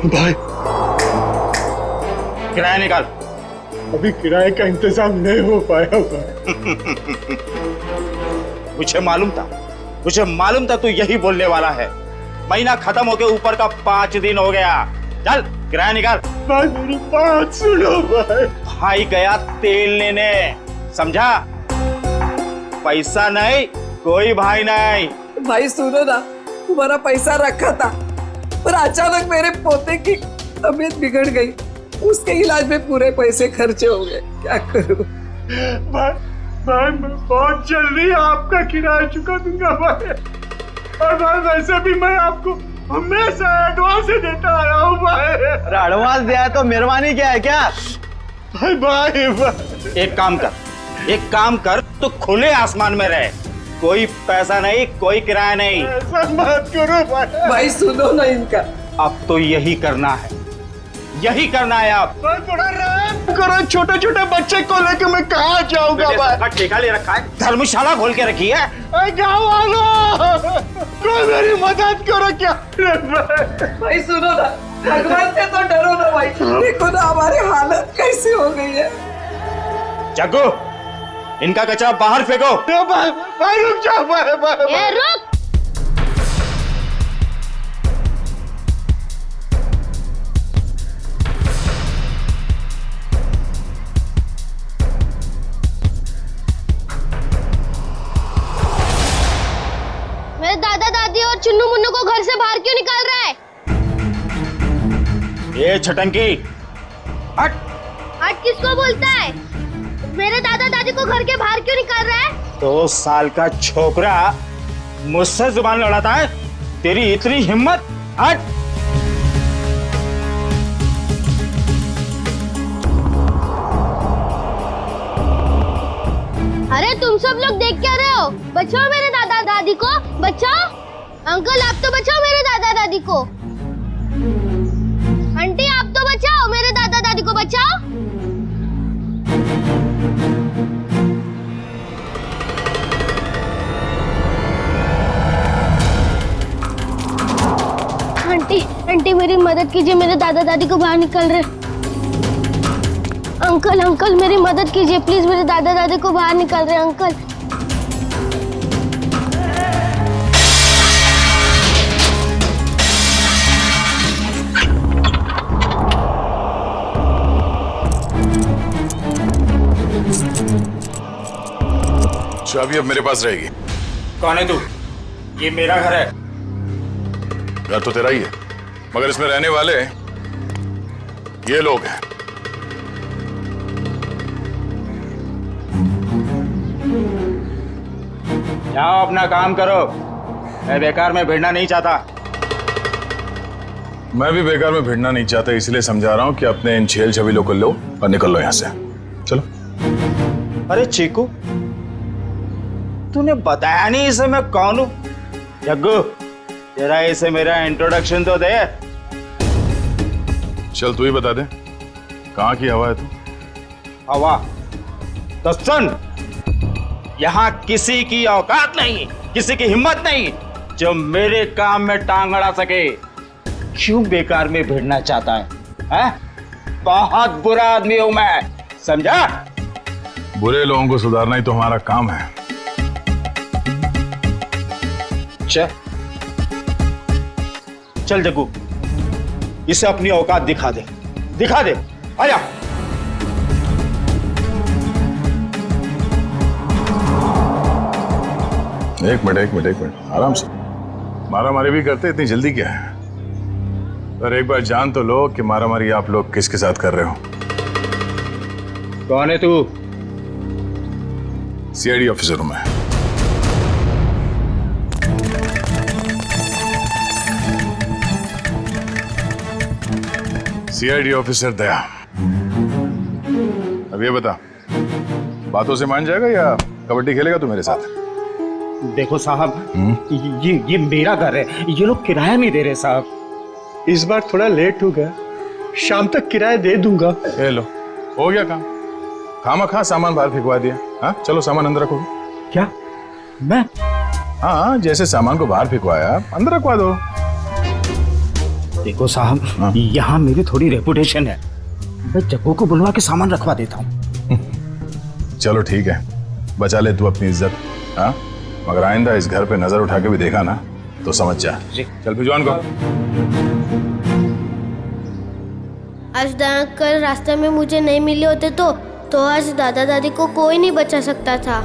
भाई किराया निकाल। अभी किराए का इंतजाम नहीं हो पाया भाई। मुझे मालूम था तू यही बोलने वाला है। महीना खत्म होके ऊपर का 5 दिन हो गया। चल किराया निकाल। भाई मेरी बात सुनो भाई। भाई गया तेल लेने, समझा? पैसा नहीं, कोई भाई नहीं। भाई सुनो ना, तुम्हारा पैसा रखा था पर अचानक मेरे पोते की तबीयत बिगड़ गई, उसके इलाज में पूरे पैसे खर्चे हो गए, क्या करूं? भाई मैं बहुत जल्दी आपका किराया चुका दूंगा भाई। और भाई वैसे भी मैं आपको हमेशा एडवांस देता आया हूँ भाई। एडवांस दिया है तो मेहरबानी क्या है क्या? भाई एक काम कर तो खुले आसमान में रहे। कोई पैसा नहीं, कोई किराया नहीं। ऐसा मत करो भाई। भाई सुनो ना इनका। अब तो यही करना है आप। भाई थोड़ा रहम करो, छोटे छोटे बच्चे को लेकर मैं कहाँ जाऊंगा भाई? ठेका ले रखा है, धर्मशाला खोल के रखी है। गाँव वालों कोई मेरी मदद करो क्या? भाई सुनो ना, भगवान से तो डरो ना भाई। देखो ना हमारी हालत कैसी हो गई है। जग्गू, इनका कचरा बाहर फेंको। भाई रुक जाओ भाई। ए रुक। मेरे दादा दादी और चुन्नू मुन्नू को घर से बाहर क्यों निकाल रहा है? ये छटंकी, हट। हट किसको बोलता है? मेरे दादा दादी को घर के बाहर क्यों निकाल रहा है? 2 साल का छोकरा मुझसे जुबान लड़ाता है? तेरी इतनी हिम्मत? हट। अरे तुम सब लोग देख क्या रहे हो? बचाओ मेरे दादा दादी को, बचाओ। अंकल आप तो बचाओ मेरे दादा दादी को। आंटी आप तो बचाओ मेरे दादा दादी को, बचाओ। आंटी मेरी मदद कीजिए, मेरे दादा दादी को बाहर निकल रहे। अंकल मेरी मदद कीजिए प्लीज, मेरे दादा दादी को बाहर निकल रहे अंकल। चाबी अब मेरे पास रहेगी। कौन है तू? ये मेरा घर है। घर तो तेरा ही है, मगर इसमें रहने वाले ये लोग हैं। जाओ अपना काम करो, मैं बेकार में भिड़ना नहीं चाहता। मैं भी बेकार में भिड़ना नहीं चाहता, इसलिए समझा रहा हूं कि अपने इन छेल छबीलों को लो और निकल लो यहां से। चलो। अरे चीकू, तूने बताया नहीं इसे मैं कौन हूं? जग्गू, तेरा इसे मेरा इंट्रोडक्शन तो दे। चल तू ही बता दे, कहाँ की हवा है तू? हवा? तो सुन, यहाँ किसी की औकात नहीं, किसी की हिम्मत नहीं जो मेरे काम में टांग अड़ा सके। क्यों बेकार में भिड़ना चाहता है? बहुत बुरा आदमी हूं मैं, समझा? बुरे लोगों को सुधारना ही तो हमारा काम है। चल जग्गू, इसे अपनी औकात दिखा दे। आजा। एक मिनट, आराम से। मारामारी भी करते, इतनी जल्दी क्या है? पर एक बार जान तो लो कि मारामारी आप लोग किसके साथ कर रहे हो। कौन है तू? सीआईडी ऑफिसर हूं मैं। सीआईडी ऑफिसर दया। अब ये बता, बातों से मान जाएगा या कबड्डी खेलेगा तू मेरे साथ? देखो साहब, ये मेरा घर है, ये लोग किराया नहीं दे रहे साहब। इस बार थोड़ा लेट हो गया, शाम तक किराया दे दूंगा। ले लो, हो गया काम। खामखा सामान बाहर फेंकवा दिया। हाँ चलो, सामान अंदर रखो। क्या? मैं? हाँ, जैसे सामान को बाहर फेंकवाया अंदर रखवा दो। देखो साहब, यहाँ मेरी थोड़ी रेपुटेशन है, मैं जग्गू को बुलवा के सामान रखवा देता हूँ। चलो ठीक है, बचा ले तू अपनी इज्जत। हाँ, मगर आइंदा इस घर पे नजर उठा के भी देखा ना तो समझ जा। चल भिजवान को। आज अंकल रास्ते में मुझे नहीं मिले होते तो आज दादा दादी को कोई नहीं बचा सकता था।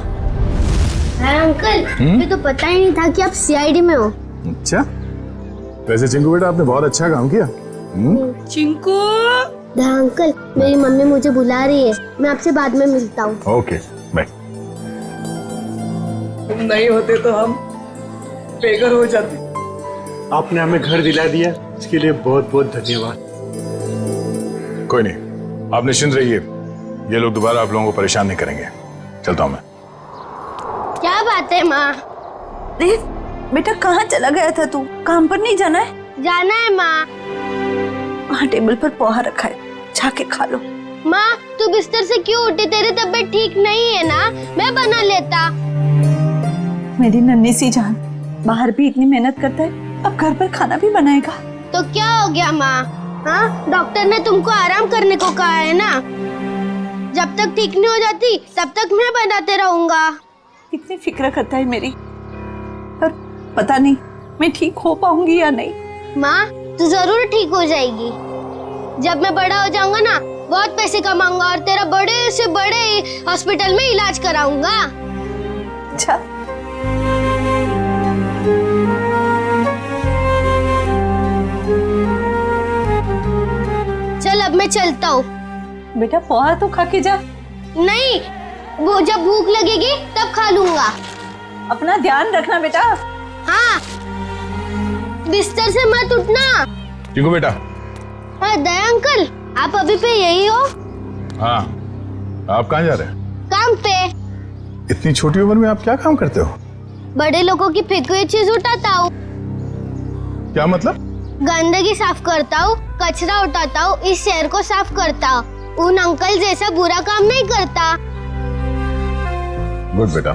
अरे अंकल, मुझे तो पता ही नहीं था कि आप सीआईडी में हो। अच्छा, वैसे चिंकू बेटा आपने बहुत अच्छा काम किया। चिंकू, अंकल, मेरी मम्मी मुझे बुला रही है, मैं आपसे बाद में मिलता हूँ। Okay bye. तुम नहीं होते तो हम बेघर हो जाते। आपने हमें घर दिला दिया, इसके लिए बहुत बहुत धन्यवाद। कोई नहीं, आप निश्चिंत रहिए, ये लोग दोबारा आप लोगों को परेशान नहीं करेंगे। चलता हूँ मैं। क्या बात है माँ? देव बेटा, कहाँ चला गया था तू? काम पर नहीं जाना है? जाना है माँ। वहाँ टेबल पर पोहा रखा है, जाके खा लो। माँ, तू बिस्तर से क्यों उठी? तेरी तबीयत ठीक नहीं है ना? मैं बना लेता। मेरी नन्ही सी जान, बाहर भी इतनी मेहनत करता है, अब घर पर खाना भी बनाएगा। तो क्या हो गया माँ? हाँ, डॉक्टर ने तुमको आराम करने को कहा है ना। जब तक ठीक नहीं हो जाती तब तक मैं बनाते रहूंगा। कितनी फिक्र करता है मेरी, पर पता नहीं मैं ठीक हो पाऊंगी या नहीं। माँ, तू जरूर ठीक हो जाएगी। जब मैं बड़ा हो जाऊंगा ना, बहुत पैसे कमाऊंगा और तेरा बड़े से बड़े हॉस्पिटल में इलाज कराऊंगा। अच्छा, चल अब मैं चलता हूँ। बेटा पोहा तो खा के जा। नहीं, वो जब भूख लगेगी तब खा लूंगा। अपना ध्यान रखना बेटा। हाँ, बिस्तर से मत उठना। चिंकू बेटा। हाँ दया अंकल, आप अभी पे यही हो? हाँ, आप कहाँ जा रहे हैं? काम पे। इतनी छोटी उम्र में आप क्या काम करते हो? बड़े लोगों की फेंकी हुई चीज उठाता हूँ। क्या मतलब? गंदगी साफ करता हूँ, कचरा उठाता हूँ, इस शहर को साफ करता हूँ। उन अंकल जैसा बुरा काम नहीं करता। गुड बेटा।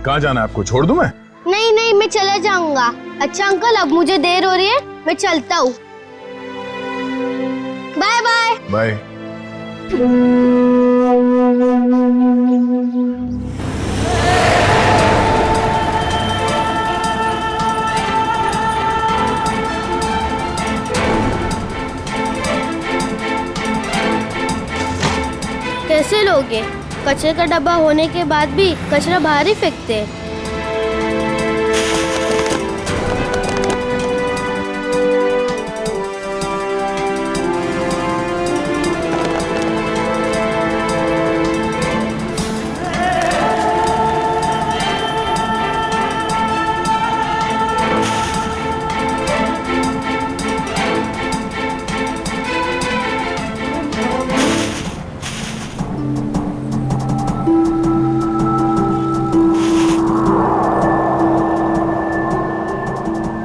कहाँ जाना है आपको? छोड़ दूं मैं? नहीं नहीं, मैं चला जाऊंगा। अच्छा अंकल, अब मुझे देर हो रही है, मैं चलता हूँ। Bye bye. बाय। कैसे लोगे? कचरे का डब्बा होने के बाद भी कचरा बाहर ही फेंकते हैं।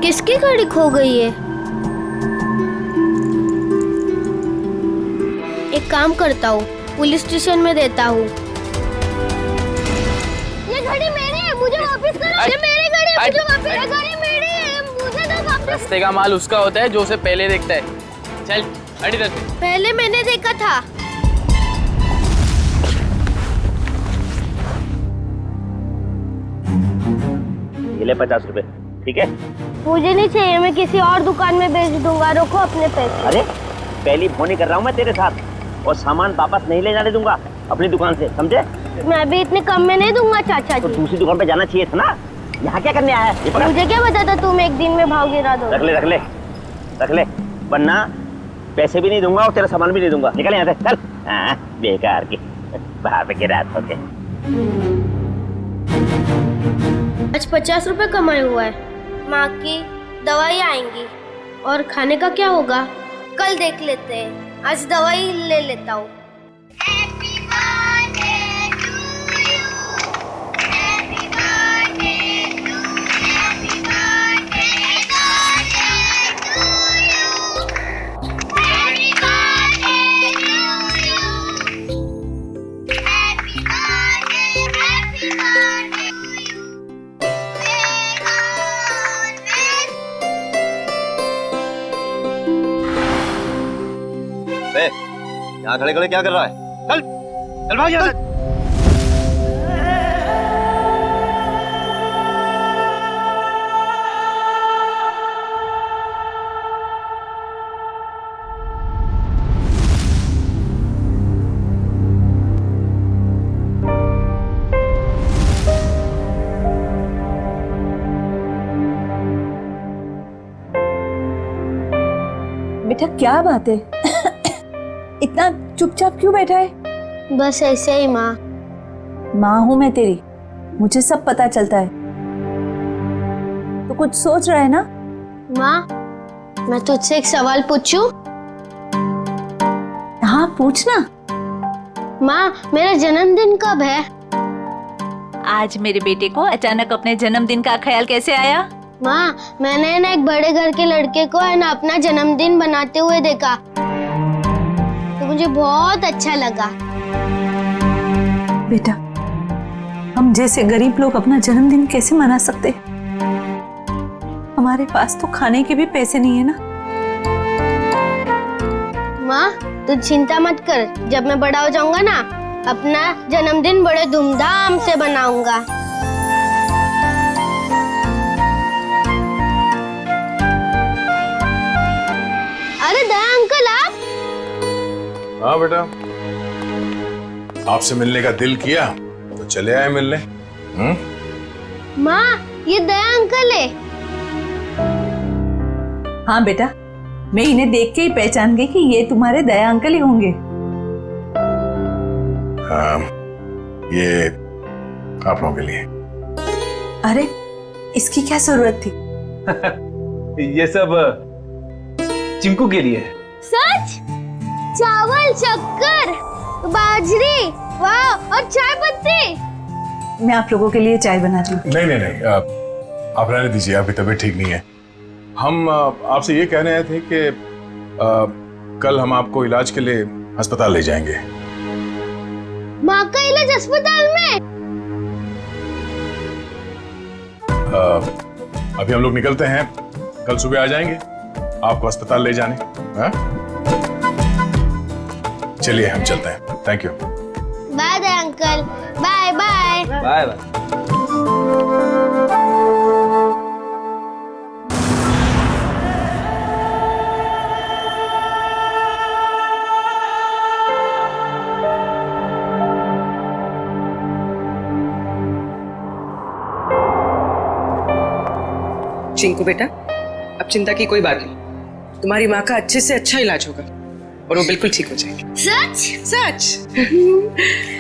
किसकी गाड़ी खो गई है? एक काम करता हूँ, पुलिस स्टेशन में देता हूँ। ये गाड़ी मेरी है, मुझे वापस करो। ये मेरी गाड़ी है, मुझे वापस। ये गाड़ी मेरी है, मुझे दो वापस। रास्ते का माल उसका होता है जो उसे पहले देखता है। चल हट इधर से। पहले मैंने देखा था। ये ले 50 रुपए, ठीक है? मुझे नहीं चाहिए, मैं किसी और दुकान में बेच दूंगा। रखो अपने पैसे। अरे पहली फोन ही कर रहा हूँ मैं तेरे साथ, और सामान वापस नहीं ले जाने दूंगा अपनी दुकान से, समझे? मैं भी इतने कम में नहीं दूंगा चाचा तो जी। दूसरी दुकान पे जाना चाहिए था ना, यहाँ क्या करने आया है? ये पकड़। मुझे क्या पता था तुम एक दिन में भाव गिरा दो। रख ले रख ले रख ले, वरना पैसे भी नहीं दूंगा और तेरा सामान भी नहीं दूंगा। निकल यहाँ से, चल। हाँ, बेकार की बाहर पे गिरा होते। आज 50 रुपए कमाए हुआ है। माँ की दवाई आएंगी और खाने का क्या होगा कल देख लेते हैं। आज दवाई ले लेता हूँ। यहाँ खड़े खड़े क्या कर रहा है? चल चल भाग यहाँ से। बेटा क्या बात है? इतना चुपचाप क्यों बैठा है? बस ऐसे ही माँ। माँ हूं मैं तेरी, मुझे सब पता चलता है। तो कुछ सोच रहा है ना? माँ, मैं तुझसे एक सवाल पूछूं? हाँ पूछना। माँ, मेरा जन्मदिन कब है? आज मेरे बेटे को अचानक अपने जन्मदिन का ख्याल कैसे आया? माँ, मैंने ना एक बड़े घर के लड़के को है ना अपना जन्मदिन बनाते हुए देखा, तो मुझे बहुत अच्छा लगा। बेटा, हम जैसे गरीब लोग अपना जन्मदिन कैसे मना सकते? हमारे पास तो खाने के भी पैसे नहीं है ना। माँ, तू चिंता मत कर, जब मैं बड़ा हो जाऊंगा ना, अपना जन्मदिन बड़े धूमधाम से बनाऊंगा। अरे दया अंकल, आप? हाँ बेटा, आपसे मिलने का दिल किया तो चले आए मिलने। माँ, ये दया अंकल है। हाँ बेटा, मैं इन्हें देख के ही पहचान गई कि ये तुम्हारे दया अंकल ही होंगे। हाँ, ये आप लोगों के लिए। अरे इसकी क्या जरूरत थी? ये सब चिंकू के लिए। सच? चावल, शक्कर, बाजरी, वाह, और चाय पत्ती। मैं आप लोगों के लिए चाय बनाती हूँ। नहीं नहीं नहीं, आप रहने दीजिए, आपकी तबीयत ठीक नहीं है। हम आपसे ये कहने आए थे कि कल हम आपको इलाज के लिए अस्पताल ले जाएंगे। माँ का इलाज अस्पताल में? अभी हम लोग निकलते हैं, कल सुबह आ जाएंगे आपको अस्पताल ले जाने। हाँ? चलिए हम चलते हैं। Thank you. Bye Daya uncle, bye bye. Bye bye. Chinku बेटा, अब चिंता की कोई बात नहीं, तुम्हारी माँ का अच्छे से अच्छा इलाज होगा और वो बिल्कुल ठीक हो जाएगी। सच? सच।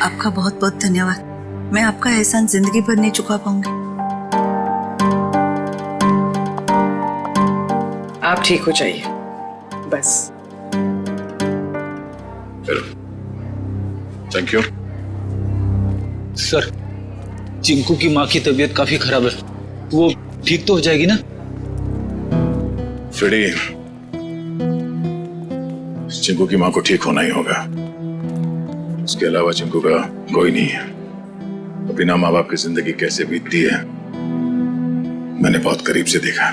आपका बहुत बहुत धन्यवाद। मैं आपका एहसान जिंदगी भर नहीं चुका पाऊंगी। आप ठीक हो जाइए बस। Thank you. सर, चिंकू की माँ की तबीयत काफी खराब है, वो ठीक तो हो जाएगी ना? फ्रेडी, चिंकू की माँ को ठीक होना ही होगा। उसके अलावा चिंकू का कोई नहीं है। बिना माँ बाप की जिंदगी कैसे बीतती है मैंने बहुत करीब से देखा।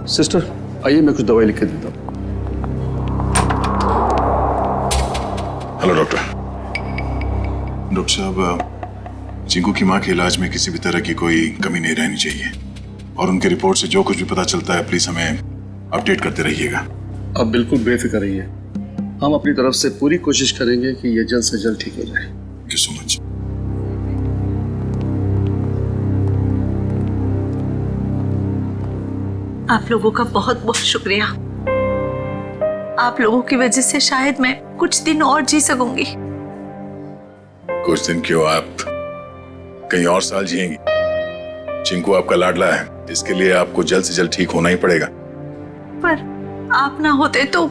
सिस्टर, आइए मैं कुछ दवाई लिख के देता हूँ। Hello doctor. डॉक्टर साहब, चिंकू की माँ के इलाज में किसी भी तरह की कोई कमी नहीं रहनी चाहिए, और उनके रिपोर्ट से जो कुछ भी पता चलता है प्लीज हमें अपडेट करते रहिएगा। आप बिल्कुल बेफिक्र रहिए, हम अपनी तरफ से पूरी कोशिश करेंगे कि ये जल्द से जल्द ठीक हो जाए। Thank you so much. आप लोगों का बहुत बहुत शुक्रिया। आप लोगों की वजह से शायद मैं कुछ दिन और जी सकूंगी। कुछ दिन क्यों, आप कहीं और साल जिएंगी। चिंकू आपका लाडला है, इसके लिए आपको जल्द से जल्द ठीक होना ही पड़ेगा। पर आप ना होते तो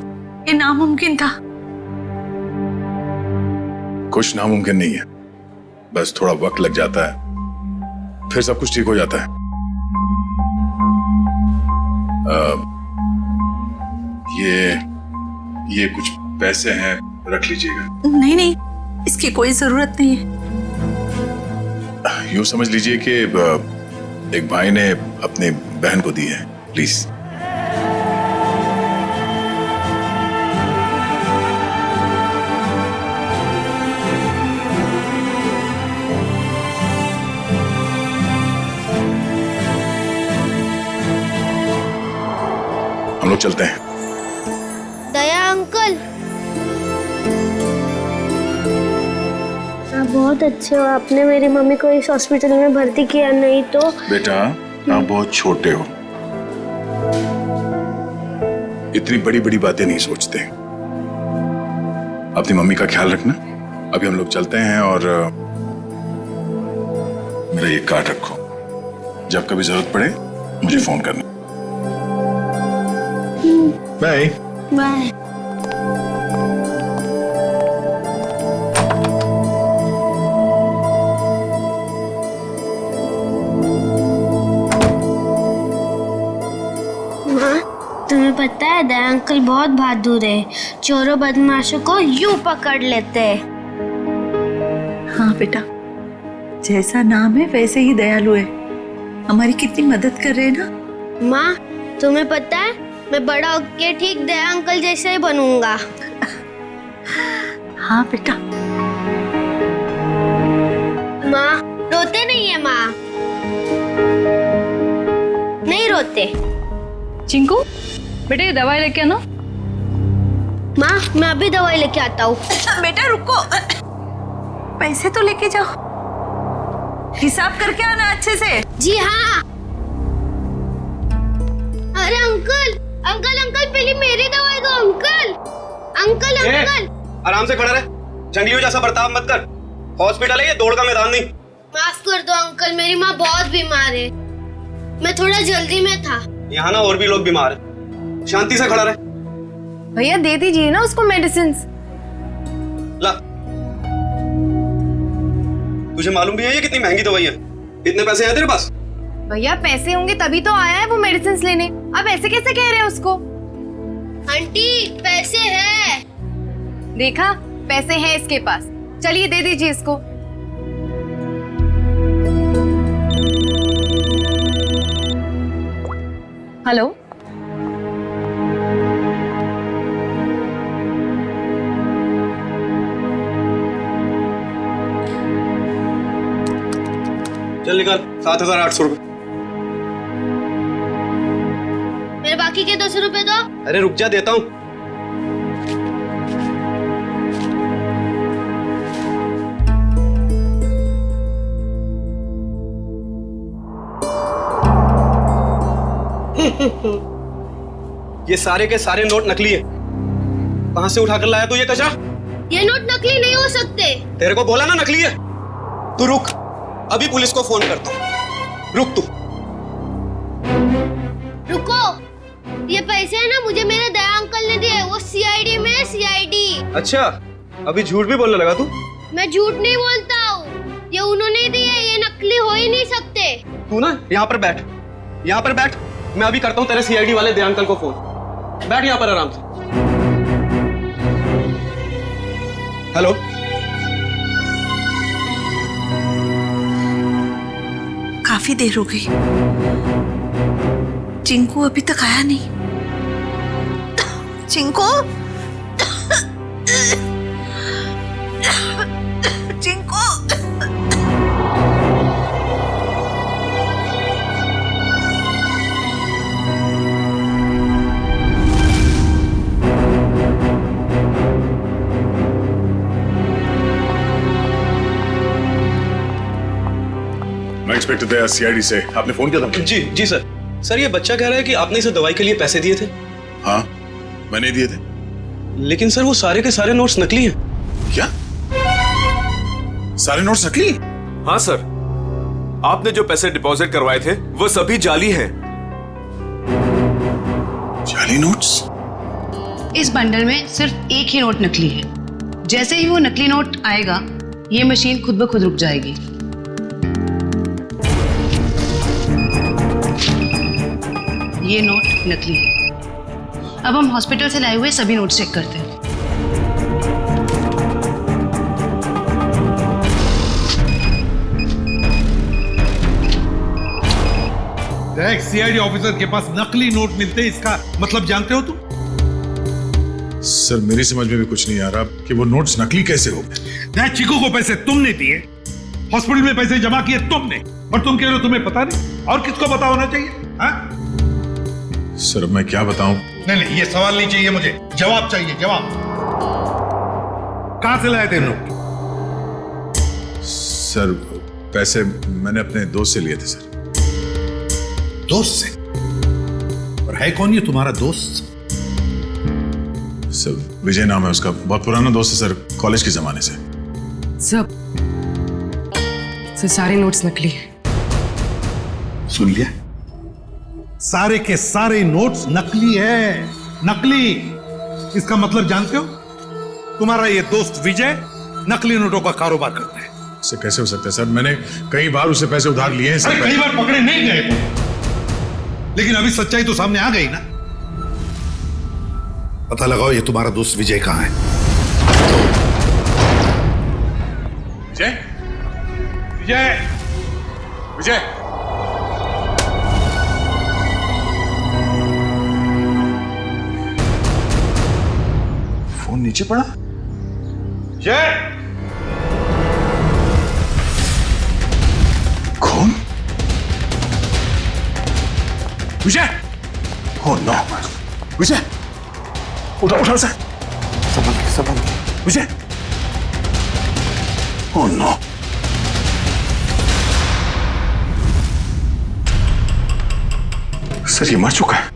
ये नामुमकिन था। कुछ नामुमकिन नहीं है, बस थोड़ा वक्त लग जाता है, फिर सब कुछ ठीक हो जाता है। ये कुछ पैसे हैं, रख लीजिएगा। नहीं नहीं, इसकी कोई जरूरत नहीं है। यूं समझ लीजिए कि एक भाई ने अपने बहन को दी है, प्लीज। हम लोग चलते हैं। दया अंकल, आप बहुत अच्छे हो। आपने मेरी मम्मी को इस हॉस्पिटल में भर्ती किया, नहीं तो। बेटा आप बहुत छोटे हो, इतनी बड़ी बड़ी बातें नहीं सोचते। अपनी मम्मी का ख्याल रखना। अभी हम लोग चलते हैं और मेरा ये कार्ड रखो, जब कभी जरूरत पड़े मुझे फोन करना। Bye bye. तुम्हें पता है दया अंकल बहुत बहादुर है, चोरों बदमाशों को यूं पकड़ लेते हैं। हाँ बेटा, जैसा नाम है वैसे ही दयालु है। हमारी कितनी मदद कर रहे हैं ना। माँ, तुम्हें पता है मैं बड़ा होके ठीक दया अंकल जैसा ही बनूंगा। हाँ बेटा। माँ, रोते नहीं है माँ? नहीं रोते। चिंकू बेटे ये दवाई लेके आना। माँ, मैं अभी दवाई लेके आता हूँ। बेटा रुको, पैसे तो लेके जाओ, हिसाब करके आना अच्छे से। जी हाँ। अरे अंकल अंकल अंकल, पहले मेरी दवाई दो अंकल। अंकल अंकल आराम से खड़ा रहे, जंगलियों जैसा बर्ताव मत कर। हॉस्पिटल है ये, दौड़ का मैदान नहीं। माफ कर दो अंकल, मेरी माँ बहुत बीमार है, मैं थोड़ा जल्दी में था। यहाँ ना और भी लोग बीमार हैं, शांति से खड़ा रहे। भैया दे दीजिए ना उसको मेडिसिन। ला, तुझे मालूम भी है ये कितनी महंगी दवाई है? इतने पैसे हैं तेरे पास? भैया पैसे होंगे तभी तो आया है वो मेडिसिन लेने, अब ऐसे कैसे कह रहे हैं उसको? आंटी पैसे है। देखा, पैसे हैं इसके पास, चलिए दे दीजिए इसको। हेलो, चल निकाल 7,800 रुपए। मेरे बाकी के 200 रुपए दो। अरे रुक जा, देता हूँ। ये सारे के सारे नोट नकली है। कहां से उठाकर लाया तू ये कचरा? ये नोट नकली नहीं हो सकते। तेरे को बोला ना नकली है। तू रुक, अभी पुलिस को फोन करता हूं। रुक तू। रुको, ये पैसे है ना, मुझे मेरे दया अंकल ने दिए, वो सीआईडी में है, सीआईडी। अच्छा, अभी झूठ भी बोलने लगा तू? मैं झूठ नहीं बोलता हूँ, ये उन्होंने दिए, ये नकली हो ही नहीं सकते। तू ना यहाँ पर बैठ, यहाँ पर बैठ। मैं अभी करता हूँ तेरे सीआईडी वाले दया अंकल को फोन। बैठ यहाँ पर आराम से। हेलो, काफी देर हो गई, चिंकू अभी तक आया नहीं। चिंकू, चिंकू। मैं इंस्पेक्टर दया, सीआईडी से। आपने फोन किया था? जी जी सर। सर ये बच्चा कह रहा है कि आपने इसे दवाई के लिए पैसे दिए थे। हाँ, मैंने दिए थे। लेकिन सर वो सारे के सारे नोट्स नकली हैं। क्या? सारे नोट्स नकली? हाँ सर, आपने जो पैसे डिपॉजिट करवाए थे वो सभी जाली हैं। जाली नोट्स? इस बंडल में सिर्फ एक ही नोट नकली है। जैसे ही वो नकली नोट आएगा, ये मशीन खुद ब खुद रुक जाएगी। ये नोट नकली है। अब हम हॉस्पिटल से लाए हुए सभी नोट चेक करते हैं। एक सीआईडी ऑफिसर के पास नकली नोट मिलते हैं, इसका मतलब जानते हो तुम? सर मेरी समझ में भी कुछ नहीं आ रहा कि वो नोट्स नकली कैसे हो गए। चीकू को पैसे तुमने दिए, हॉस्पिटल में पैसे जमा किए तुमने, और तुम कह रहे हो तुम्हें पता नहीं? और किसको पता होना चाहिए? हाँ? सर मैं क्या बताऊं? नहीं, ये सवाल नहीं चाहिए मुझे, जवाब चाहिए, जवाब। कहां से लाए थे नोट? सर पैसे मैंने अपने दोस्त से लिए थे सर। दोस्त से? और है कौन ये तुम्हारा दोस्त? सर विजय नाम है उसका, बहुत पुराना दोस्त है सर, कॉलेज के जमाने से। सर सारे नोट्स नकली हैं। सुन लिया? सारे के सारे नोट्स नकली है, नकली। इसका मतलब जानते हो? तुम्हारा ये दोस्त विजय नकली नोटों का कारोबार करता है। सर कैसे हो सकता है सर, मैंने कई बार उसे पैसे उधार लिए हैं सर। कई बार पकड़े नहीं गए तुम, लेकिन अभी सच्चाई तो सामने आ गई ना। पता लगाओ ये तुम्हारा दोस्त विजय कहां है। विजय, विजय, विजय। फोन नीचे पड़ा। विजय, कौन? विजय! Oh no! विजय! उठा उठा सर। संभल के। विजय! Oh no! सर ये मर चुका है।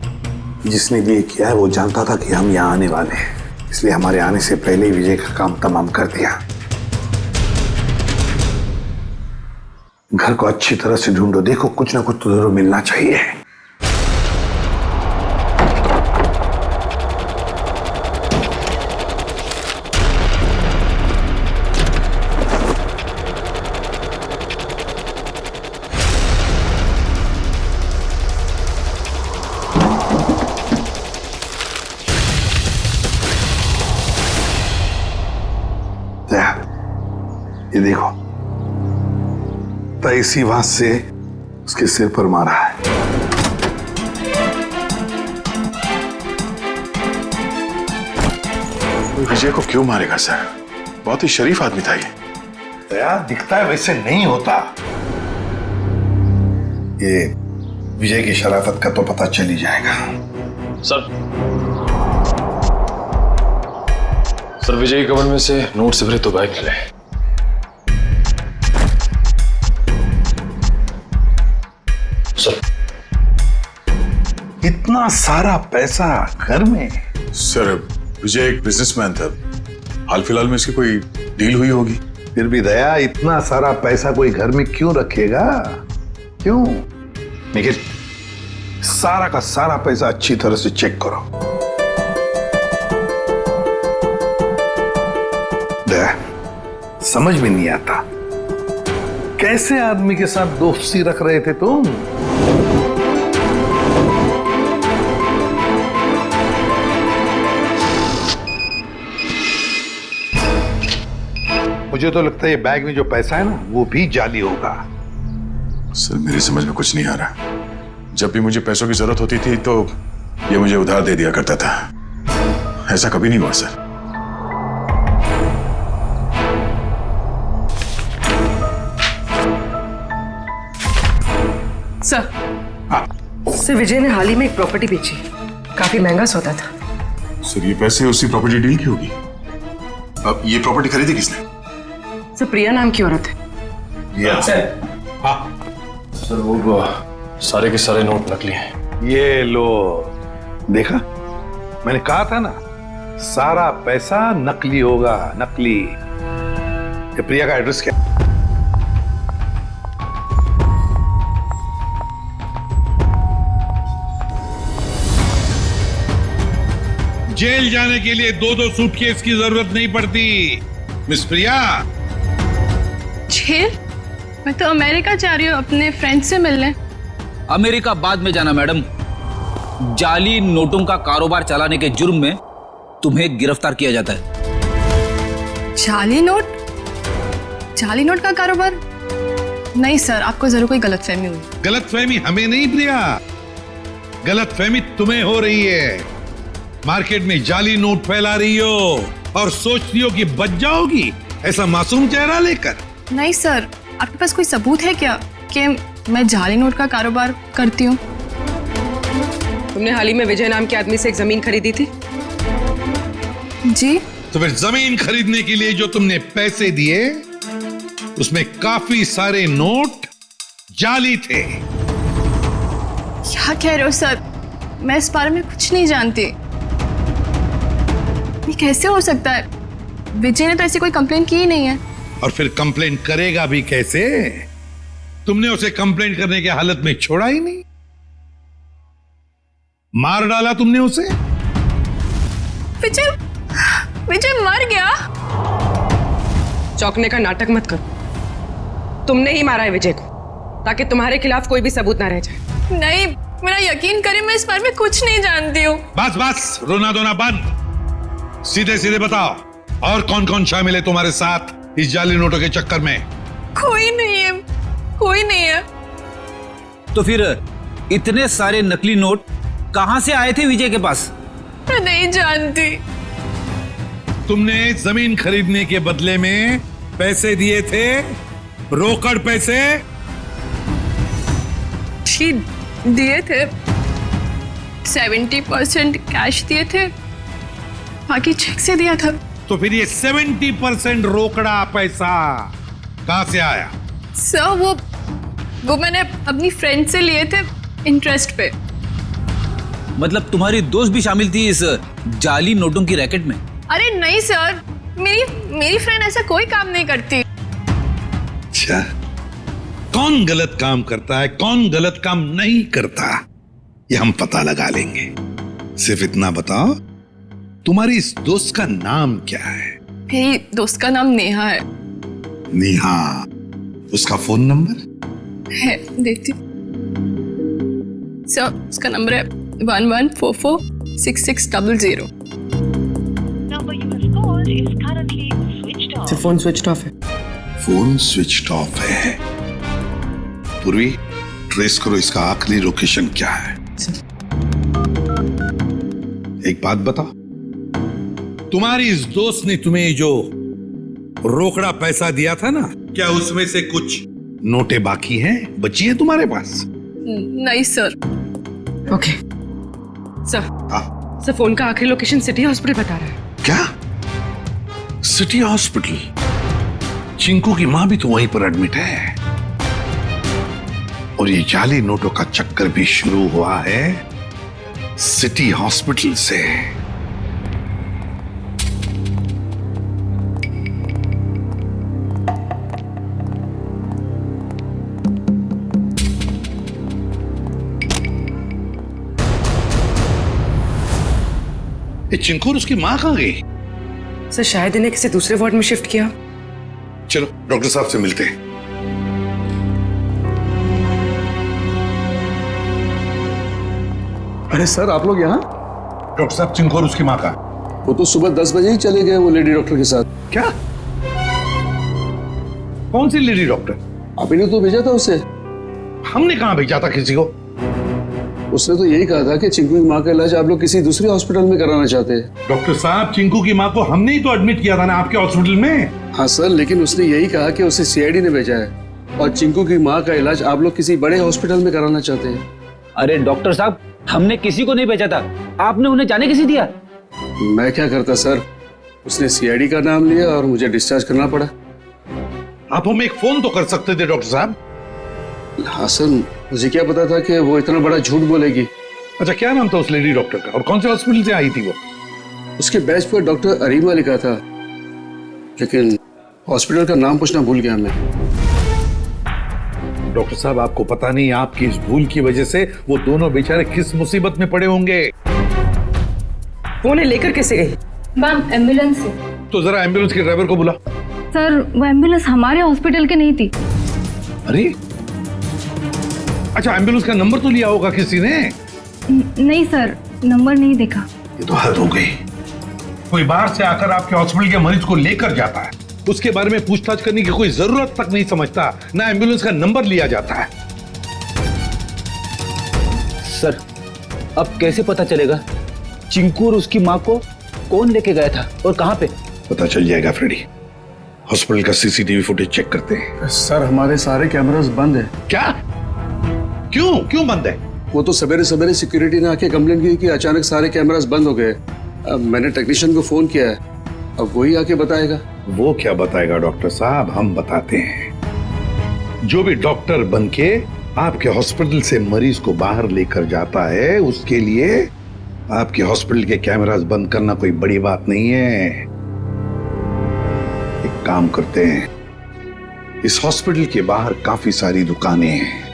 जिसने भी ये किया है वो जानता था कि हम यहाँ आने वाले हैं, इसलिए हमारे आने से पहले ही विजय का काम तमाम कर दिया। घर को अच्छी तरह से ढूंढो, देखो कुछ ना कुछ तो जरूर मिलना चाहिए। ये देखो, तो इसी बात से उसके सिर पर मारा है। विजय को क्यों मारेगा सर? बहुत ही शरीफ आदमी था ये। दया दिखता है वैसे नहीं होता। ये विजय की शराफत का तो पता चल ही जाएगा। सर विजय की कमर में से नोट से भरे 2 बैग मिले। सर इतना सारा पैसा घर में? सर विजय एक बिजनेसमैन था, हाल फिलहाल में इसकी कोई डील हुई होगी। फिर भी दया इतना सारा पैसा कोई घर में क्यों रखेगा? क्यों? लेकिन सारा का सारा पैसा अच्छी तरह से चेक करो। दया समझ में नहीं आता, कैसे आदमी के साथ दोस्ती रख रहे थे तुम? मुझे तो लगता है ये बैग में जो पैसा है ना वो भी जाली होगा। सर मेरी समझ में कुछ नहीं आ रहा। जब भी मुझे पैसों की जरूरत होती थी तो ये मुझे उधार दे दिया करता था, ऐसा कभी नहीं हुआ सर। सर विजय ने हाल ही में एक प्रॉपर्टी बेची, काफी महंगा सौदा था। सर ये पैसे उसी प्रॉपर्टी डील की होगी। अब ये प्रॉपर्टी खरीदी किसने? सर प्रिया नाम की औरत है। सर वो सारे के सारे नोट नकली हैं। ये लो, देखा मैंने कहा था ना, सारा पैसा नकली होगा, नकली। ये प्रिया का एड्रेस क्या? जेल जाने के लिए 2-2 सूटकेस की जरूरत नहीं पड़ती मिस प्रिया। जेल? मैं तो अमेरिका जा रही हूँ अपने फ्रेंड से मिलने। अमेरिका बाद में जाना मैडम, जाली नोटों का कारोबार चलाने के जुर्म में तुम्हें गिरफ्तार किया जाता है। जाली नोट? जाली नोट का कारोबार? नहीं सर, आपको जरूर कोई गलतफहमी हुई। गलतफहमी हमें नहीं प्रिया, गलतफहमी तुम्हें हो रही है। मार्केट में जाली नोट फैला रही हो और सोचती हो कि बच जाओगी ऐसा मासूम चेहरा लेकर। नहीं सर, आपके पास कोई सबूत है क्या कि मैं जाली नोट का कारोबार करती हूँ? तुमने हाल ही में विजय नाम के आदमी से एक जमीन खरीदी थी? जी। तो फिर जमीन खरीदने के लिए जो तुमने पैसे दिए उसमें काफी सारे नोट जाली थे। क्या कह रहे हो सर? मैं इस बारे में कुछ नहीं जानती। ये कैसे हो सकता है? विजय ने तो ऐसी कोई कंप्लेन की ही नहीं है। और फिर कंप्लेन करेगा भी कैसे? तुमने उसे कंप्लेन करने की हालत में छोड़ा ही नहीं, मार डाला तुमने उसे। विजय विजय मर गया? चौंकने का नाटक मत करो। तुमने ही मारा है विजय को, ताकि तुम्हारे खिलाफ कोई भी सबूत ना रह जाए। नहीं, मेरा यकीन करिए, मैं इस बारे में कुछ नहीं जानती हूँ। बस बस, रोना धोना बंद। सीधे सीधे बताओ, और कौन कौन शामिल है तुम्हारे साथ इस जाली नोटों के चक्कर में? कोई नहीं है, कोई नहीं है। तो फिर इतने सारे नकली नोट कहां से आए थे विजय के पास? मैं नहीं जानती। तुमने जमीन खरीदने के बदले में पैसे दिए थे, रोकड़ पैसे? जी दिए थे, 70% कैश दिए थे, बाकी चेक से दिया था। तो फिर ये 70% रोकड़ा पैसा कहां से आया? सर वो मैंने अपनी फ्रेंड से लिए थे इंटरेस्ट पे। मतलब तुम्हारी दोस्त भी शामिल थी इस जाली नोटों की रैकेट में? अरे नहीं सर, मेरी फ्रेंड ऐसा कोई काम नहीं करती। अच्छा, कौन गलत काम करता है, कौन गलत काम नहीं करता, ये हम पता लगा लेंगे। सिर्फ इतना बताओ, तुम्हारी इस दोस्त का नाम क्या है? मेरी दोस्त का नाम नेहा है। नेहा, उसका फोन नंबर है, देती। सर उसका नंबर है 11446600। फोन स्विच ऑफ है। फोन स्विच ऑफ है। पूर्वी, ट्रेस करो इसका आखिरी लोकेशन क्या है। एक बात बताओ, तुम्हारी इस दोस्त ने तुम्हें जो रोकड़ा पैसा दिया था ना, क्या उसमें से कुछ नोटें बाकी हैं, बची है तुम्हारे पास? नहीं सर। ओके सर, फोन का आखिरी लोकेशन सिटी हॉस्पिटल बता रहा है। क्या? City hospital? चिंकू की मां भी तो वहीं पर एडमिट है, और ये जाली नोटों का चक्कर भी शुरू हुआ है सिटी हॉस्पिटल से। ये चिंकू और उसकी मां कहां गई? सर शायद इन्हें किसी दूसरे वार्ड में शिफ्ट किया। चलो डॉक्टर साहब से मिलते हैं। अरे सर, आप लोग यहाँ? डॉक्टर साहब, चिंकू और उसकी मां का? वो तो सुबह 10 बजे ही चले गए, वो लेडी डॉक्टर के साथ। क्या? कौन सी लेडी डॉक्टर? आप ही ने तो भेजा था उसे। हमने कहां भेजा था किसी को? उसने तो यही कहा था कि चिंकू की माँ का इलाज आप लोग किसी दूसरे हॉस्पिटल में कराना चाहते हैं। डॉक्टर साहब, चिंकू की माँ को हमने ही तो एडमिट किया था ना आपके हॉस्पिटल में। हाँ सर, लेकिन उसने यही कहा कि उसे सीआईडी ने भेजा है, और चिंकू की माँ का इलाज आप लोग किसी बड़े हॉस्पिटल में कराना चाहते हैं। अरे डॉक्टर साहब, हमने किसी को नहीं भेजा था, आपने उन्हें जाने कैसे दिया? मैं क्या करता सर, उसने सीआईडी का नाम लिया और मुझे डिस्चार्ज करना पड़ा। आप हमें एक फोन तो कर सकते थे डॉक्टर साहब। हाँ सर, मुझे क्या पता था कि वो इतना बड़ा झूठ बोलेगी। अच्छा, क्या नाम था उस लेडी डॉक्टर का, और कौन से हॉस्पिटल से आई थी वो? उसके बैच पर डॉक्टर अरीमा लिखा था, लेकिन हॉस्पिटल का नाम पूछना भूल गया मैं। डॉक्टर साहब, आपको पता नहीं आपकी इस भूल की वजह से वो दोनों बेचारे किस मुसीबत में पड़े होंगे। वो उन्हें लेकर कैसे गई? मैम, एम्बुलेंस से। तो जरा एम्बुलेंस के ड्राइवर को बुला। सर, वो एम्बुलेंस हमारे हॉस्पिटल की नहीं थी। अरे अच्छा, एम्बुलेंस का नंबर तो लिया होगा किसी ने? नहीं सर, नंबर नहीं देखा। ये तो हद हो गई। कोई बाहर से आकर आपके हॉस्पिटल के मरीज को लेकर जाता है, उसके बारे में पूछताछ करने की कोई जरूरत तक नहीं समझता, ना एम्बुलेंस का नंबर लिया जाता है। सर, अब कैसे पता चलेगा चिंकू और उसकी माँ को कौन लेके गया था और कहां पे? पता चल जाएगा फ्रेडी। हॉस्पिटल का सीसीटीवी फुटेज चेक करते हैं। सर, हमारे सारे कैमरास बंद है। क्या? क्यों बंद है? वो तो सवेरे सवेरे सिक्योरिटी ने आके कंप्लेंट की कि अचानक सारे कैमरास बंद हो गए। अब मैंने टेक्नीशियन को फोन किया है, अब वही आके बताएगा। वो क्या बताएगा डॉक्टर साहब, हम बताते हैं। जो भी डॉक्टर बनके आपके हॉस्पिटल से मरीज को बाहर लेकर जाता है, उसके लिए आपके हॉस्पिटल के कैमरास बंद करना कोई बड़ी बात नहीं है। एक काम करते हैं, इस हॉस्पिटल के बाहर काफी सारी दुकानें हैं,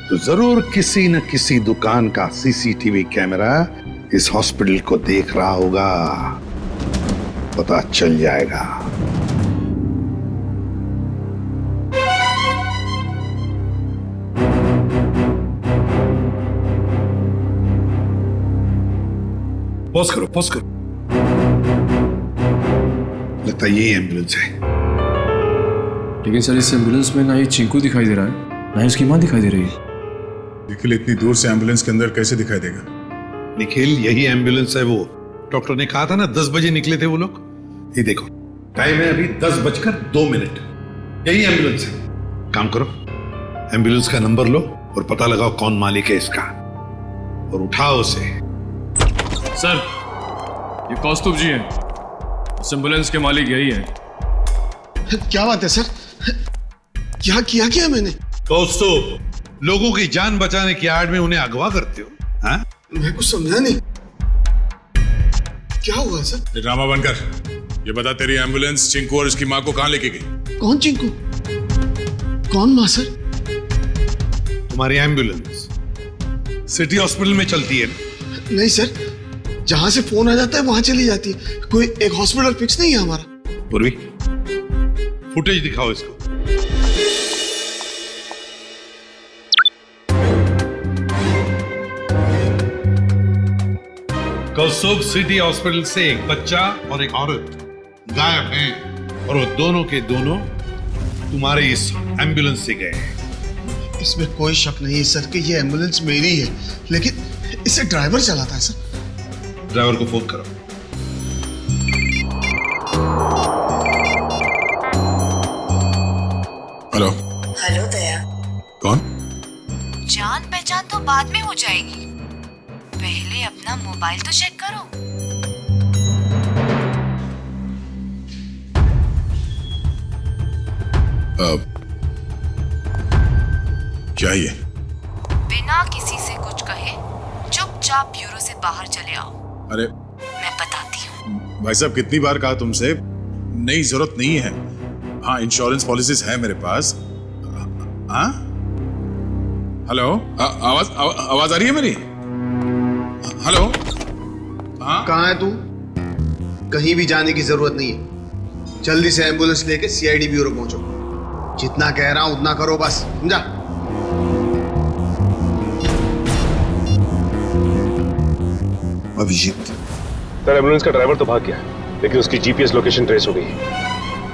तो जरूर किसी न किसी दुकान का सीसीटीवी कैमरा इस हॉस्पिटल को देख रहा होगा, पता चल जाएगा। पॉज करो, पॉज करो। लगता है यही एम्बुलेंस है। लेकिन सर इस एम्बुलेंस में ना ये चिंकू दिखाई दे रहा है, ना ही उसकी मां दिखाई दे रही है। निखिल इतनी दूर से एम्बुलेंस के अंदर कैसे दिखाई देगा? निखिल यही एम्बुलेंस है। वो डॉक्टर ने कहा था ना 10 बजे निकले थे वो लोग। ये देखो टाइम है अभी 10:02। यही एम्बुलेंस है। काम करो, एम्बुलेंस का नंबर लो और पता लगाओ कौन मालिक है इसका, और उठाओ उसे। सर ये कौस्तुभ जी हैं, इस एम्बुलेंस के मालिक यही है। क्या बात है सर, क्या किया मैंने? कौस्तुभ, लोगों की जान बचाने की आड़ में उन्हें अगवा करते हो? हाँ? मैं कुछ समझा नहीं, क्या हुआ सर? ड्रामा बनकर ये बता, तेरी एम्बुलेंस चिंकू और उसकी माँ को कहाँ लेके गई? कौन चिंकू, कौन माँ सर? तुम्हारी एम्बुलेंस सिटी हॉस्पिटल में चलती है ना? नहीं सर, जहां से फोन आ जाता है वहां चली जाती है, कोई एक हॉस्पिटल फिक्स नहीं है हमारा। पूर्वी फुटेज दिखाओ इसको। कौस्तुभ सिटी हॉस्पिटल से एक बच्चा और एक औरत गायब हैं, और वो दोनों के दोनों तुम्हारे इस एम्बुलेंस से गए हैं। इसमें कोई शक नहीं है सर कि ये एम्बुलेंस मेरी है, लेकिन इसे ड्राइवर चलाता है सर। ड्राइवर को फोन करो। हेलो। हेलो दया। कौन? जान पहचान तो बाद में हो जाएगी, पहले अपना मोबाइल तो चेक करो। क्या ये? बिना किसी से कुछ कहे चुपचाप ब्यूरो से बाहर चले आओ। अरे मैं बताती हूँ। भाई साहब, कितनी बार कहा तुमसे, नहीं जरूरत नहीं है। हाँ, इंश्योरेंस पॉलिसीज है मेरे पास। हाँ हेलो, आवाज आ रही है मेरी? हेलो। हाँ कहाँ है तू? कहीं भी जाने की जरूरत नहीं है, जल्दी से एम्बुलेंस लेके सीआईडी ब्यूरो पहुंचो। जितना कह रहा हूं उतना करो बस, समझा? अभिजीत सर, एम्बुलेंस का ड्राइवर तो भाग गया, लेकिन उसकी जीपीएस लोकेशन ट्रेस हो गई है।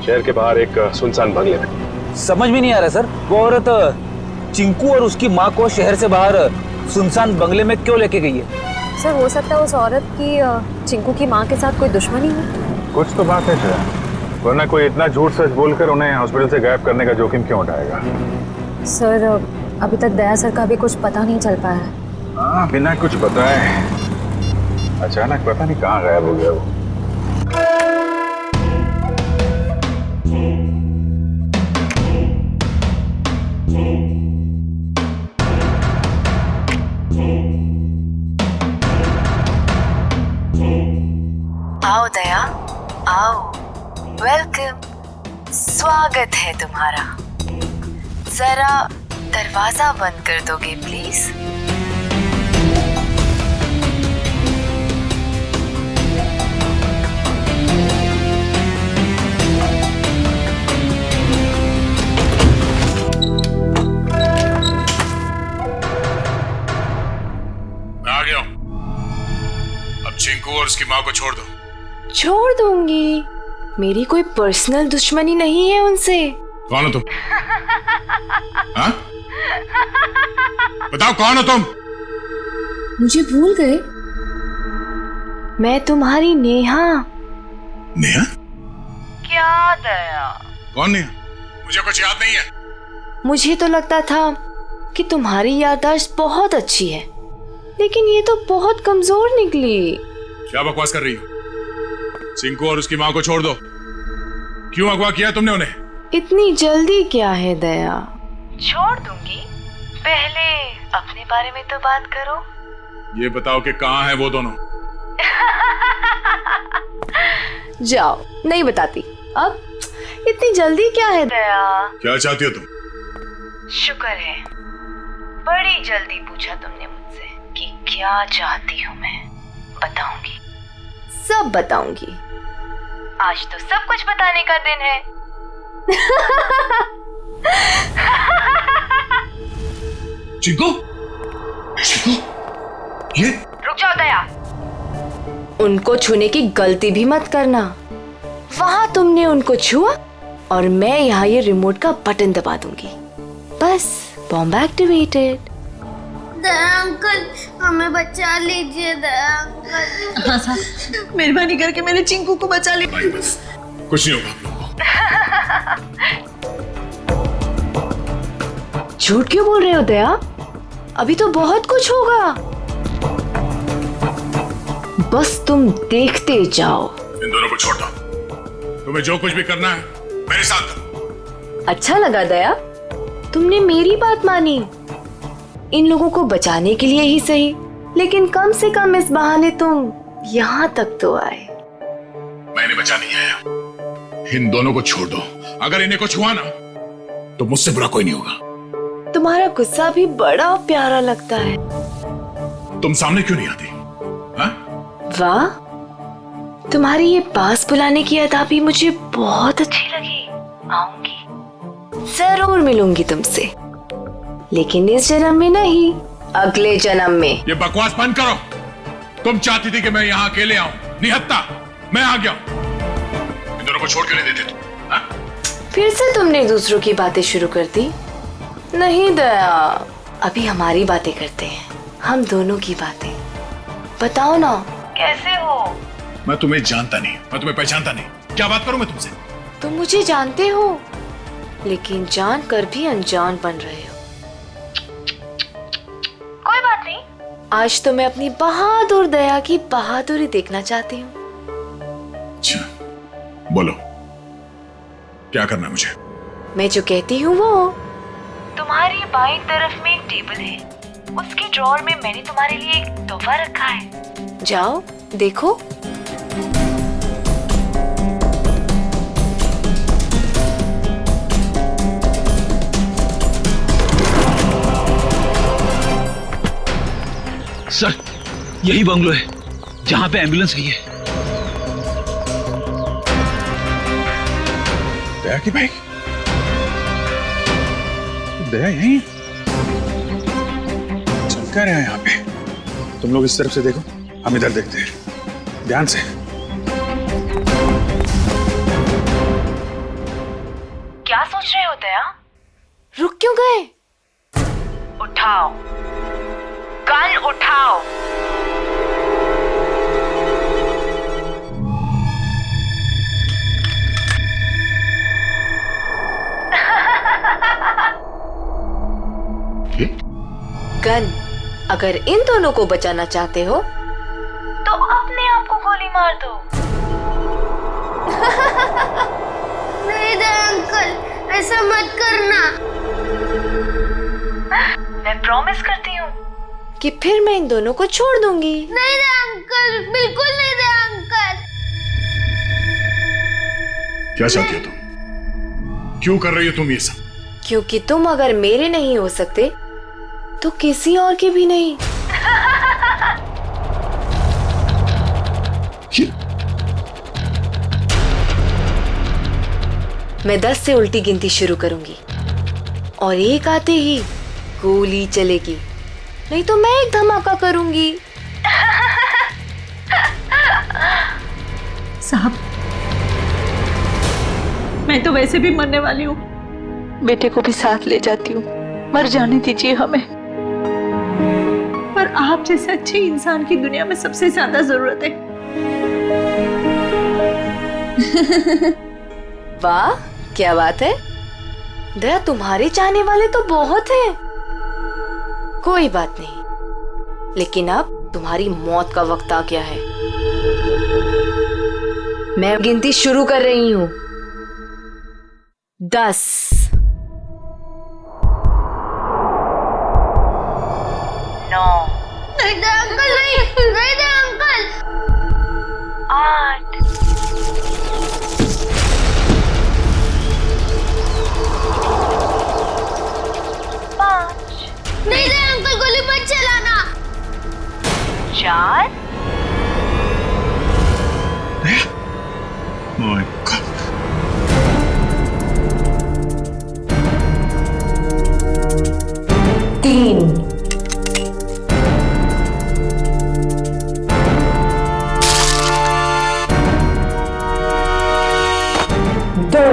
शहर के बाहर एक सुनसान बंगले में। समझ में नहीं आ रहा सर, वो औरत चिंकू और उसकी माँ को शहर से बाहर सुनसान बंगले में क्यों लेके गई है? सर हो सकता है उस औरत की चिंकू की माँ के साथ कोई दुश्मनी है। कुछ तो बात है सर, वरना कोई इतना झूठ सच बोलकर उन्हें हॉस्पिटल से गायब करने का जोखिम क्यों उठाएगा? सर अभी तक दया सर का भी कुछ पता नहीं चल पाया है। हाँ, बिना कुछ बताए अचानक पता नहीं कहाँ गायब हो गया वो। आओ दया, आओ, वेलकम, स्वागत है तुम्हारा। जरा दरवाजा बंद कर दोगे प्लीज? आ गया हूं। अब चिंकू और उसकी माँ को छोड़ दो। छोड़ दूंगी, मेरी कोई पर्सनल दुश्मनी नहीं है उनसे। कौन हो तुम? हाँ? बताओ कौन हो तुम? मुझे भूल गए? मैं तुम्हारी नेहा। नेहा? क्या दया? कौन नेहा? मुझे कुछ याद नहीं है। मुझे तो लगता था कि तुम्हारी याददाश्त बहुत अच्छी है, लेकिन ये तो बहुत कमजोर निकली। क्या बकवास कर रही हो? चिंकू और उसकी माँ को छोड़ दो। क्यों अगवा किया तुमने उन्हें? इतनी जल्दी क्या है दया? छोड़ दूंगी, पहले अपने बारे में तो बात करो। ये बताओ कि कहाँ है वो दोनों? जाओ, नहीं बताती। अब इतनी जल्दी क्या है दया? क्या चाहती हो तुम? शुक्र है बड़ी जल्दी पूछा तुमने मुझसे कि क्या चाहती हूँ मैं। बताऊंगी, सब बताऊंगी। आज तो सब कुछ बताने का दिन है। चिंकू, चिंकू, ये रुक जाओ दया, उनको छूने की गलती भी मत करना। वहां तुमने उनको छुआ और मैं यहाँ ये रिमोट का बटन दबा दूंगी। बस, बॉम्ब एक्टिवेटेड। दया अंकल, हमें बचा लीजिए दया अंकल। हाँ साहब, मेहरबानी करके मेरे चिंकू को बचा लीजिए। बस, कुछ नहीं होगा। झूठ क्यों बोल रहे हो दया? अभी तो बहुत कुछ होगा। बस तुम देखते जाओ। इन दोनों को छोड़ दो। तुम्हें जो कुछ भी करना है मेरे साथ करो। अच्छा लगा दया, तुमने मेरी बात मानी। इन लोगों को बचाने के लिए ही सही, लेकिन कम से कम इस बहाने तुम यहाँ तक तो आए। मैंने बचा नहीं आया। इन दोनों को छोड़ दो। अगर इन्हें को छुआ ना तो मुझसे बुरा कोई नहीं होगा। तुम्हारा गुस्सा भी बड़ा प्यारा लगता है। तुम सामने क्यों नहीं आती? हाँ? वाह, तुम्हारी ये पास बुलाने की अदा भी मुझे बहुत अच्छी लगी। आऊंगी, जरूर मिलूंगी तुमसे, लेकिन इस जन्म में नहीं, अगले जन्म में। ये बकवास बंद करो। तुम चाहती थी कि मैं यहाँ अकेले आऊं, निहत्ता मैं आ गया। इन दोनों को छोड़ के नहीं देते तुम। हाँ? फिर से तुमने दूसरों की बातें शुरू कर दी। नहीं दया, अभी हमारी बातें करते हैं, हम दोनों की बातें। बताओ ना, कैसे हो? मैं तुम्हें जानता नहीं, मैं तुम्हें पहचानता नहीं। क्या बात करूं मैं तुमसे? तुम मुझे जानते हो, लेकिन जानकर भी अनजान बन रहे हो। कोई बात नहीं, आज तो मैं अपनी बहादुर दया की बहादुरी देखना चाहती हूँ। अच्छा, बोलो क्या करना है मुझे? मैं जो कहती हूँ वो, तुम्हारी बाईं तरफ में एक टेबल है, उसके ड्रॉअर में मैंने तुम्हारे लिए एक तोहफा रखा है। जाओ देखो। सर, यही बंगलो है जहां पे एम्बुलेंस गई है। दया की बाइक? दया यहीं चल क्या रहा है यहाँ पे? तुम लोग इस तरफ से देखो, हम इधर देखते हैं ध्यान से। क्या सोच रहे हो दया? रुक क्यों गए? उठाओ, गन उठाओ। गन, अगर इन दोनों को बचाना चाहते हो तो अपने आप को गोली मार दो। नहीं दया अंकल, ऐसा मत करना। मैं प्रॉमिस करती हूँ कि फिर मैं इन दोनों को छोड़ दूंगी। नहीं दया अंकल, बिल्कुल नहीं दया अंकल। क्या चाहती हो तुम? क्यों कर रही हो तुम ये सब? क्योंकि तुम अगर मेरे नहीं हो सकते तो किसी और के भी नहीं। मैं 10 से उल्टी गिनती शुरू करूंगी और एक आते ही गोली चलेगी, नहीं तो मैं एक धमाका करूंगी। साहब, मैं तो वैसे भी मरने वाली हूँ, बेटे को भी साथ ले जाती हूँ, मर जाने दीजिए हमें। पर आप जैसे अच्छे इंसान की दुनिया में सबसे ज्यादा जरूरत है। वाह, क्या बात है दया, तुम्हारे चाहने वाले तो बहुत हैं। कोई बात नहीं, लेकिन अब तुम्हारी मौत का वक्त आ गया है। मैं गिनती शुरू कर रही हूं। 10 9 नहीं दे अंकल, नहीं दे अंकल। 8 नहीं दे अंकल, गोली मत चलाना। 4 3 2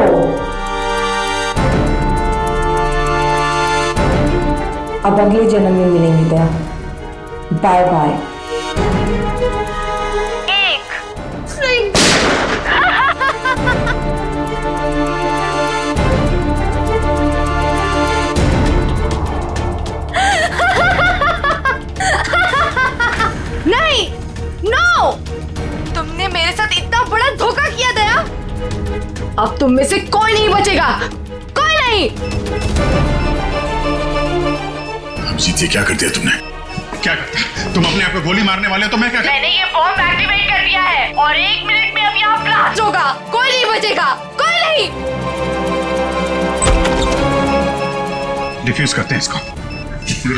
अब अगले जन्म में मिलेंगे दया। Bye bye. नहीं, नो, तुमने मेरे साथ इतना बड़ा धोखा किया दया। अब तुम में से कोई नहीं बचेगा, कोई नहीं। अभिजीत, ये क्या कर दिया तुमने? क्या करता? तुम अपने आप को गोली मारने वाले हो तो मैं क्या? मैंने ये बॉम्ब एक्टिवेट कर दिया है और 1 मिनट में अब यहाँ ब्लास्ट होगा। कोई नहीं बचेगा, कोई नहीं। डिफ्यूज करते हैं इसको।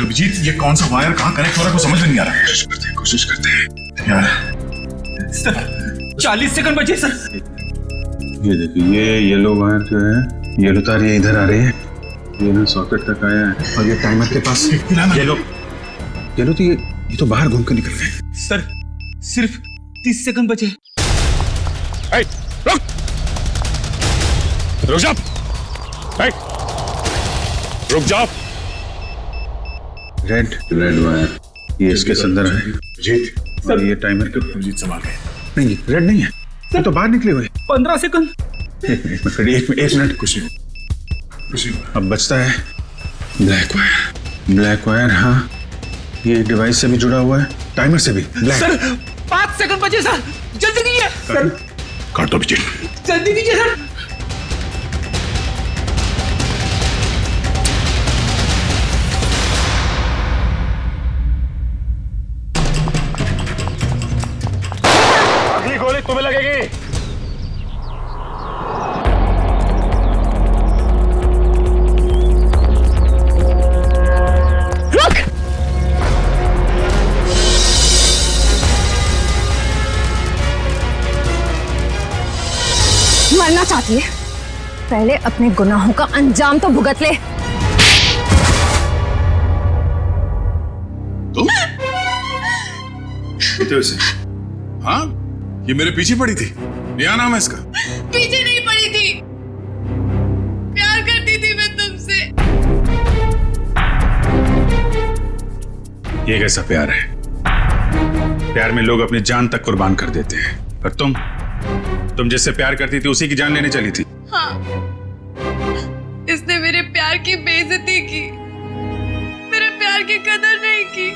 अभिजीत, ये कौन सा वायर कहाँ कनेक्ट हो रहा है कुछ समझ में नहीं आ रहा है। कोशिश करते हैं यार। सर 40 सेकंड बचे सर। ये देखिए, ये येलो वायर जो है, येलो तार ये इधर आ रही है, ये ना सॉकेट तक आया है और ये टाइमर के पास येलो तो ये तो बाहर घूम के निकल गए। सर सिर्फ 30 सेकंड बचे। रुक जा, रुक जाओ। रेड वायर ये इसके अंदर है जीत, और ये टाइमर के जीत संभाल गए। नहीं, रेड नहीं है, ये तो बाहर निकले हुए। 15 सेकंड। एक मिनट कुछ नहीं। अब बचता है ब्लैक वायर। हाँ, ये डिवाइस से भी जुड़ा हुआ है, टाइमर से भी। सर 5 सेकंड बचे सर, जल्दी कीजिए। सर काट दो बिजली, जल्दी कीजिए सर। अगली गोली तुम्हें लगेगी। मरना चाहती है, पहले अपने गुनाहों का अंजाम तो भुगत ले। तुम इसे? हाँ, ये मेरे पीछे पड़ी थी। क्या नाम है इसका? पीछे नहीं पड़ी थी, प्यार करती थी मैं तुमसे। ये कैसा प्यार है? प्यार में लोग अपनी जान तक कुर्बान कर देते हैं, और तुम जिससे प्यार करती थी उसी की जान लेने चली थी। हाँ, इसने मेरे प्यार की बेइज्जती की, मेरे प्यार की कदर नहीं की,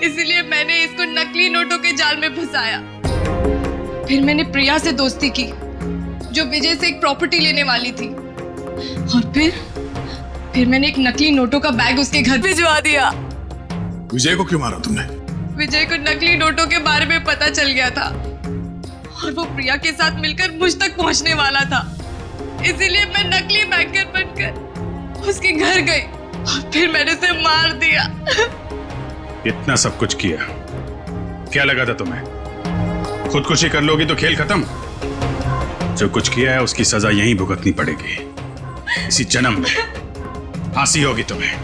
इसीलिए मैंने इसको नकली नोटों के जाल में फंसाया। फिर मैंने प्रिया से दोस्ती की, जो विजय से एक प्रॉपर्टी लेने वाली थी, और फिर मैंने एक नकली नोटों का बैग उसके घर भिजवा दिया। विजय को क्यों मारा तुमने? विजय को नकली नोटों के बारे में पता चल गया था, और वो प्रिया के साथ मिलकर मुझ तक पहुंचने वाला था, इसीलिए मैं नकली बैंकर बनकर उसके घर गई और फिर मैंने उसे मार दिया। इतना सब कुछ किया, क्या लगा था तुम्हें? खुदकुशी कर लोगी तो खेल खत्म। जो कुछ किया है उसकी सजा यहीं भुगतनी पड़ेगी, इसी जन्म में फांसी होगी तुम्हें।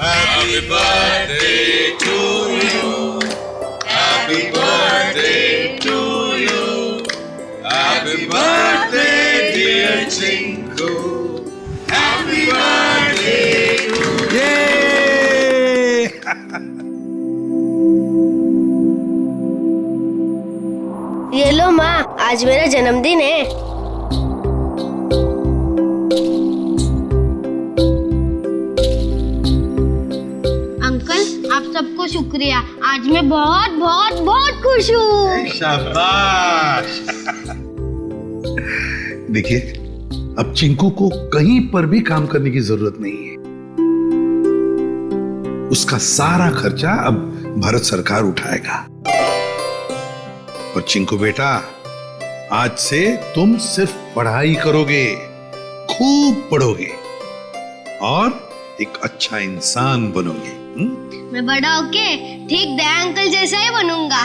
Happy birthday to you. Happy birthday to you. Happy birthday dear Chinku. Happy birthday to you. ये लो माँ, आज मेरा जन्मदिन है। को शुक्रिया। आज मैं बहुत बहुत बहुत खुश हूँ। शाबाश। देखिए, अब चिंकू को कहीं पर भी काम करने की जरूरत नहीं है। उसका सारा खर्चा अब भारत सरकार उठाएगा। और चिंकू बेटा, आज से तुम सिर्फ पढ़ाई करोगे, खूब पढ़ोगे और एक अच्छा इंसान बनोगे। मैं बड़ा होके ठीक दया अंकल जैसा ही बनूंगा।